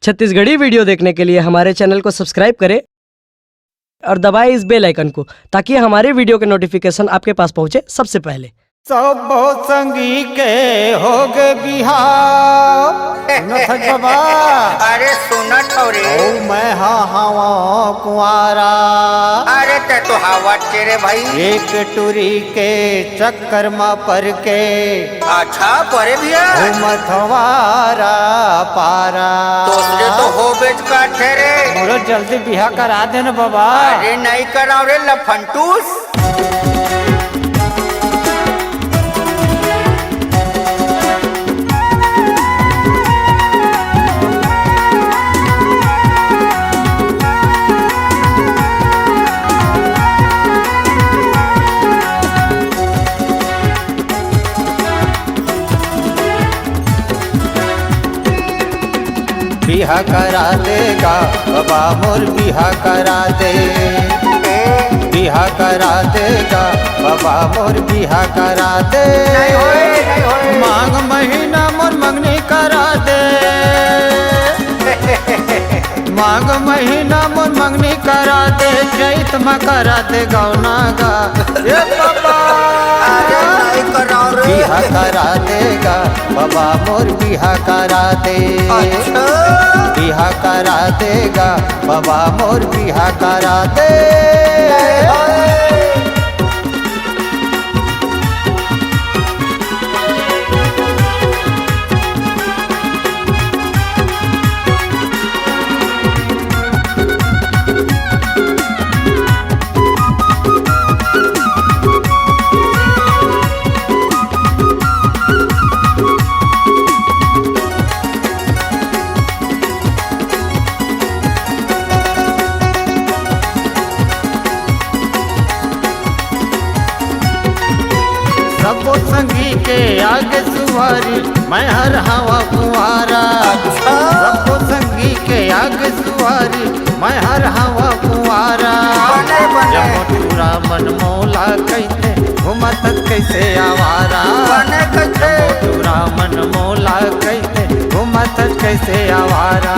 Chhattisgarhi video देखने के लिए हमारे चैनल को सब्सक्राइब करें और दबाएं इस बेल आइकन को ताकि हमारे वीडियो के नोटिफिकेशन आपके पास पहुंचे सबसे पहले। सब संगी के हो गे बिहार बाबा। अरे सुनत हो रे। ओ मैं हवा कुआरा। अरे ते तो हवा तेरे भाई। एक टूरी के चक्कर में पर के अच्छा परे भैया मथवारा पारा। दूसरे तो हो बेच का ठेरे। मोरो जल्दी बिहा करा दे न बाबा। अरे नहीं कराओ रे लफंटूस। बिहा करा देगा बाबा मोर बिहा करा दे। बिहा करा देगा बाबा मोर बिहा करा दे। नहीं होए। मांग महीना मोर मंगनी करा दे। मांग महीना मोर मंगनी करा दे। चैत में करा दे गौना गा ये बाबा। अरे नहीं कराओ रे। बिहा करा देगा बाबा मोर बिहा करा दे। अच्छा। बिहा करा देगा बाबा मोर बिहा करा दे। सबो संगी के आगे सुवारी मैं हर हवा कुआरा। सबो संगी के आगे सुवारी मैं हर हवा कुआरा। जब पूरा मन मौला कहते घुमत कैसे आवारा। पूरा मन मौला कहते घुमत कैसे आवारा।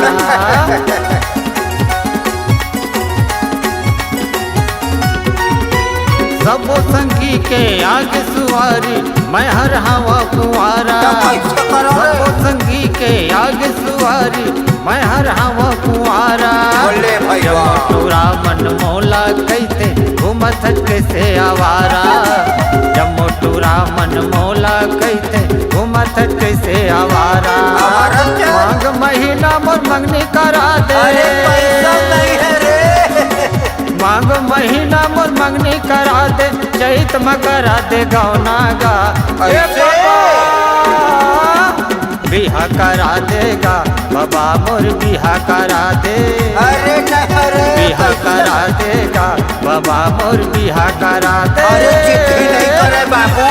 सबो संगी के आगे सुवारी मैं हर हवा कुआरा। सबो संगी के आगे सुवारी मैं हर हवा कुआरा। पूरा मन मौला कहते घूमत कैसे आवारा। जब मोटूरा मन मौला कहते घूमत कैसे आवारा। मांग महीना मोर मंगनी करा दे। मांग महीना मोर मंगनी करा दे। चैत में करा दे गौना गा बिहा करा देगा बाबा मोर बिहा करा दे। अरे बिहा करा देगा बाबा मोर बिहा करा दे। अरे चिट्ठी नहीं करे बाबू।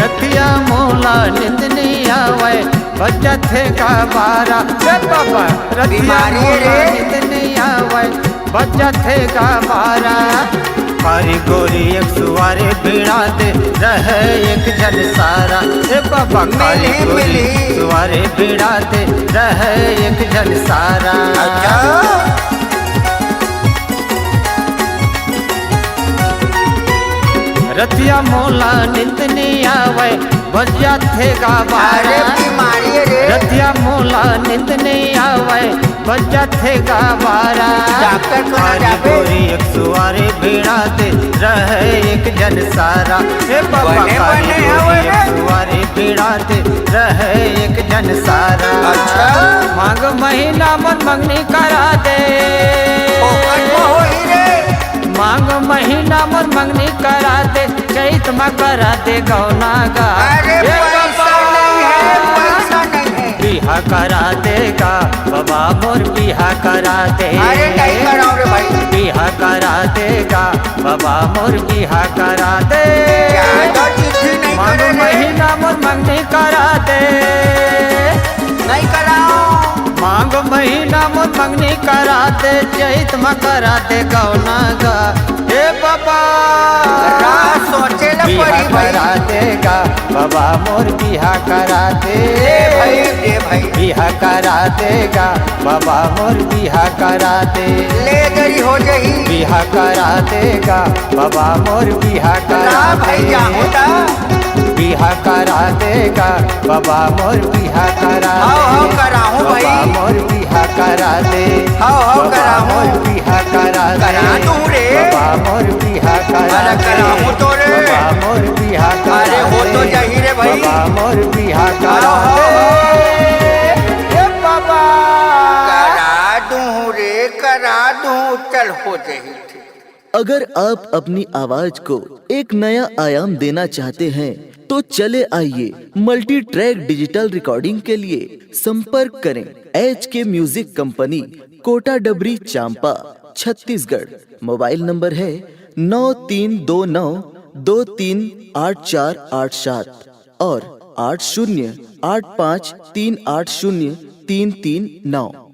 रतिया मोला नींद नहीं आवे बजत है का बारा। बाबा रतिया मोला नींद नहीं आवे बजत है का बारा। पारी गोरी एक सुवारे बिड़ा दे रहे एक जन सारा। बाबा पारी गोरी सुवारे बिड़ा दे रहे एक जन सारा। रतिया मोला नींद नहीं आवे बजिया थे गा बारा। रतिया मोला नींद नहीं आवे बजिया थे गा बारा। गोरी एक सुवारे बिड़ा दे रहे एक जन सारा। बाबा गोरी एक सुवारे बिड़ा दे रहे एक जन सारा। मांग महीना मन मंगनी करा दे। मांग महीना मोर मंगनी करा दे। चैत में करा दे गौना गा अरे पैसा नहीं है, पैसा नहीं है। बिहा करा देगा बाबा मोर बिहा करा दे। अरे नहीं कराओ रे भाई। बिहा करा देगा बाबा मोर बिहा करा दे। ज्यादा चिट्ठी नहीं मांग करे रे। महीना मोर मंगनी करा दे। नहीं कराओ। मांग महीना मोर मंगनी करा दे। चैत में करा दे गौना गा हे बाबा। राह सोचे न बिहा पड़ी भाई। करा देगा बाबा मोर बिहा करा दे। दे भाई दे भाई। बिहा करा देगा बाबा मोर बिहा करा दे। ले गई हो जही। बिहा करा देगा बाबा मोर बिहा करा ना दे। भाई क्या होता। बिहा करा देगा बाबा मोर बिहा करा दे। हाओ कराऊं भाई। बाबा मोर बिहा करा दे। हाओ बाबा कराऊं। मोर बिहा करा दे। करा दूं रे। बाबा मोर बिहा करा अरे दे। कराऊं तो रे। बाबा मोर बिहा करा अरे हो तो दे। जही रे भाई। बाबा मोर बिहा करा हाओ, दे। ए बाबा करा दूं रे करा दूं। चल हो जही। अगर आप अपनी आवाज को एक नया आयाम देना चाहते हैं तो चले आइए मल्टी ट्रैक डिजिटल रिकॉर्डिंग के लिए संपर्क करें HK म्यूजिक कंपनी, कोटा डबरी, चांपा, छत्तीसगढ़। मोबाइल नंबर है 9329238487 और 8085380339।